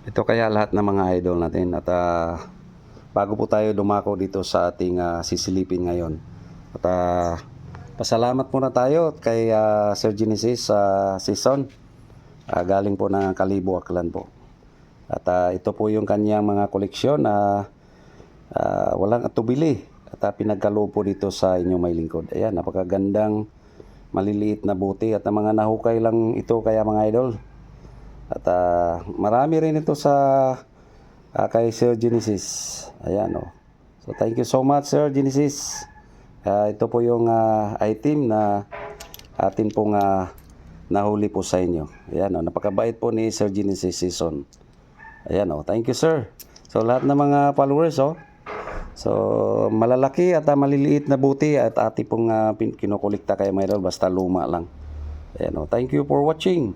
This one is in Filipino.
Ito kaya lahat ng mga idol natin at bago po tayo dumako dito sa ating sisilipin ngayon at pasalamat muna tayo kay Sir Genesis Season galing po ng Kalibo, Aklan po. At ito po yung kanyang mga koleksyon na walang atubili at pinagkaloob po dito sa inyong may lingkod. Ayan, napakagandang maliliit na buti at mga nahukay lang ito kaya mga idol. At marami rin ito sa kay Sir Genesis. Ayan o. So thank you so much Sir Genesis. Ito po yung item na atin pong nahuli po sa inyo. Ayan o. Napakabait po ni Sir Genesis Season. Ayan o. Thank you sir. So lahat ng mga followers o. So malalaki at maliliit na buti at ating pong kinukulikta kay mga idol basta luma lang. Ayan o. Thank you for watching.